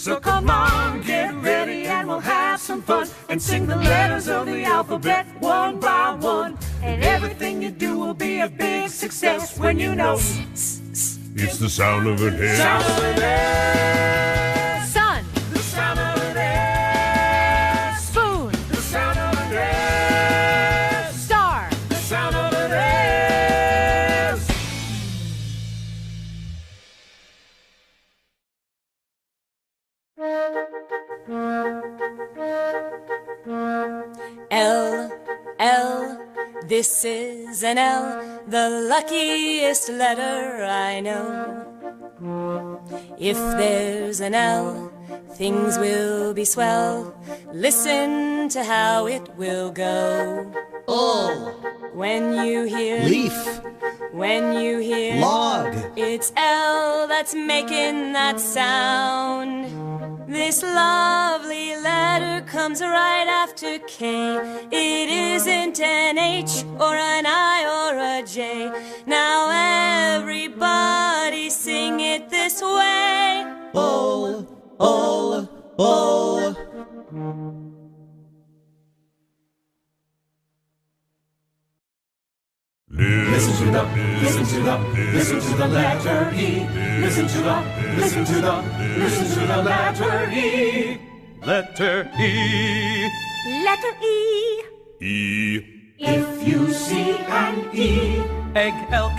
So come on, get ready and we'll have some fun and sing the letters of the alphabet one by one. And everything you do will be a big success when you know It's the sound of an S. Sound of an S. Sun. The sound of an S. Spoon. The sound of an S. Star. The sound of an S. L, L, this is an L, the luckiest letter I know. If there's an L, things will be swell. Listen to how it will go. All. When you hear Leaf. when you hear Log. it's L that's making that sound. This lovely letter comes right after K. It isn't an H or an I or a J. Now everybody sing it this way. All. All. All. Listen to the letter E. Listen to the letter E. Letter E. Letter E. E. If you see an E, Egg, elk,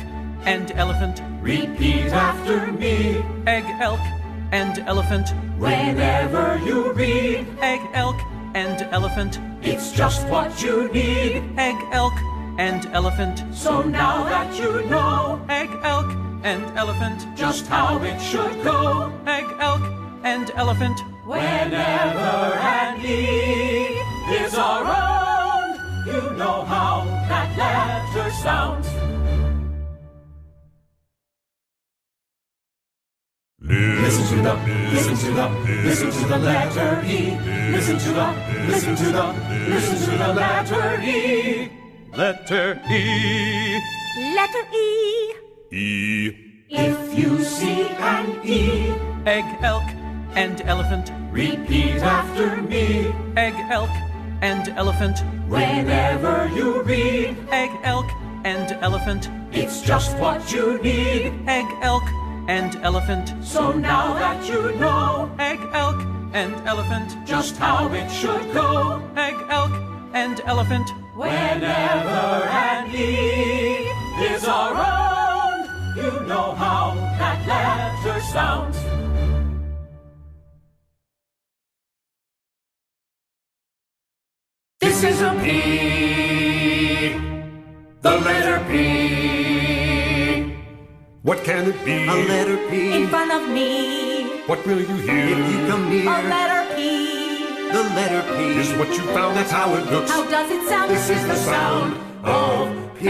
and elephant. repeat after me. Egg, elk, and elephant. Whenever you read, Egg, elk, and elephant. it's just what you need. Egg, elk, and elephant. So now that you know Egg, elk, and elephant. just how it should go, Egg, elk, and elephant. whenever an E is around, you know how that letter sounds. Listen to the letter E. Listen to the letter E. Letter E. Letter E. E. If you see an E, Egg, elk, and elephant. repeat after me. Egg, elk, and elephant. Whenever you read, Egg, elk, and elephant. it's just what you need. Egg, elk, and elephant. So now that you know Egg, elk, and elephant. just how it should go, Egg, elk, and elephant. whenever an E is around, you know how that letter sounds. This is a P, the letter P. What can it be? A letter P. In front of me. What will you hear? If you come A near, letter P. the letter P Is what you found, that's how it looks. How does it sound? This is the sound of P.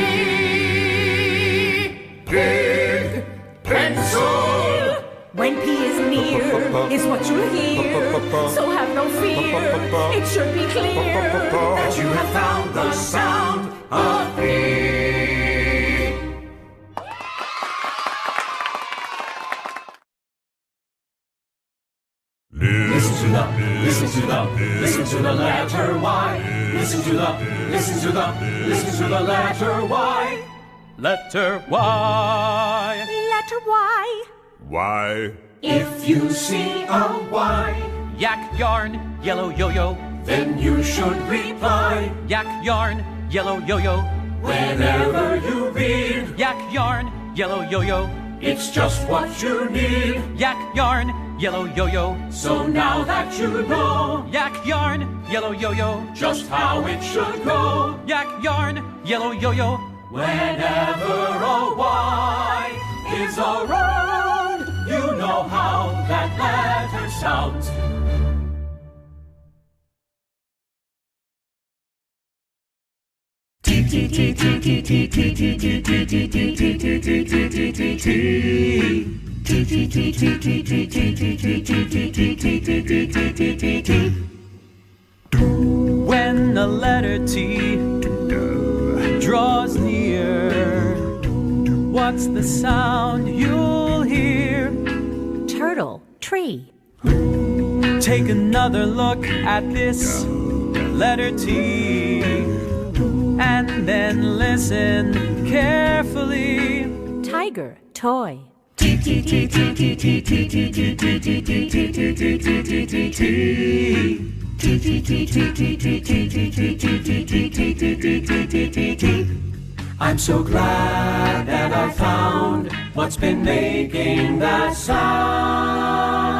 Pig, pencil. When P is near, is what you'll hear. So have no fear. It should be clear. That you have found the sound of P. Listen to the letter Y. Listen to the letter Y. Letter Y. Letter Y. Why? If you see a Y, Yak, yarn, yellow yo-yo. then you should reply. Yak, yarn, yellow yo-yo. Whenever you read, Yak, yarn, yellow yo-yo. it's just what you need. Yak, yarn, yellow yo-yo. So now that you know Yak, yarn, yellow yo-yo. just how it should go, Yak, yarn, yellow yo-yo. whenever a Y is around, you know how that letter sounds. T T T T T T T T T T T T T T T T T. When the letter T draws near, what's the sound you'll hear? Turtle. Tree. Take another look at this letter T, and then listen carefully. Tiger, toy. I'm so glad that I found what's been making that sound.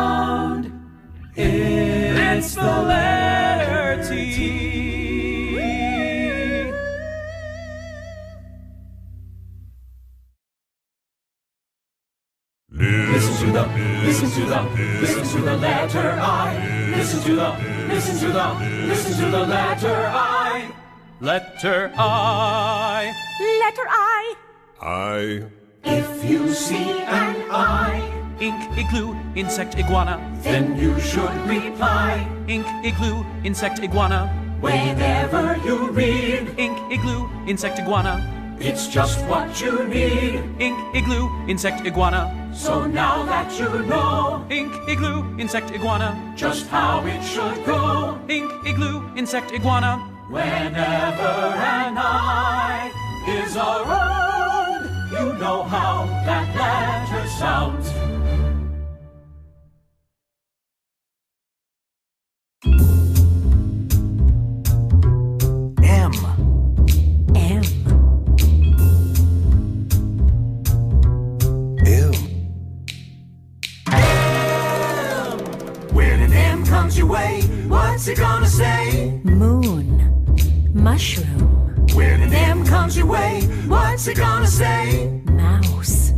It's the letter T. Listen to the letter I. Listen to the letter I. Letter I. Letter I. I. If you see an I, Ink, igloo, insect, iguana. then you should reply. Ink, igloo, insect, iguana. Whenever you read, Ink, igloo, insect, iguana. it's just what you need. Ink, igloo, insect, iguana. So now that you know Ink, igloo, insect, iguana. just how it should go, Ink, igloo, insect, iguana. whenever an I is around, you know how that letter sounds. M. M. M. When an M comes your way, what's it gonna say? Moon. Mushroom. When an M comes your way, what's it gonna say? Mouse.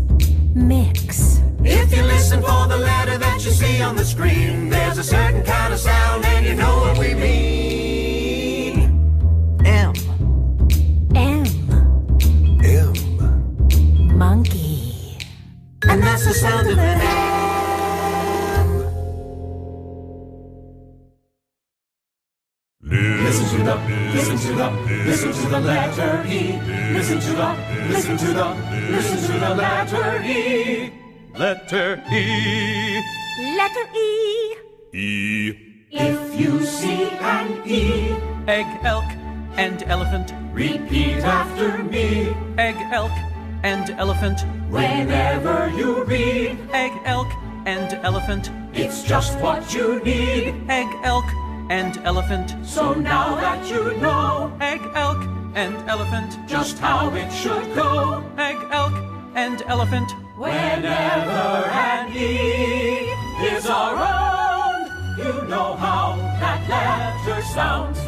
Mix. If you listen for the letter that you see on the screen, there's a certain kind of sound and you know what we mean. M. M. M. Monkey. And that's the sound of an M. Listen to the letter E. Listen to the letter E. Letter E. Letter E. E. If you see an E, Egg, elk, and elephant. repeat after me. Egg, elk, and elephant. Whenever you read, Egg, elk, and elephant. it's just what you need. Egg, elk, and elephant. So now that you know Egg, elk, and elephant. just how it should go, Egg, elk, and elephant. whenever an E is around, you know how that letter sounds.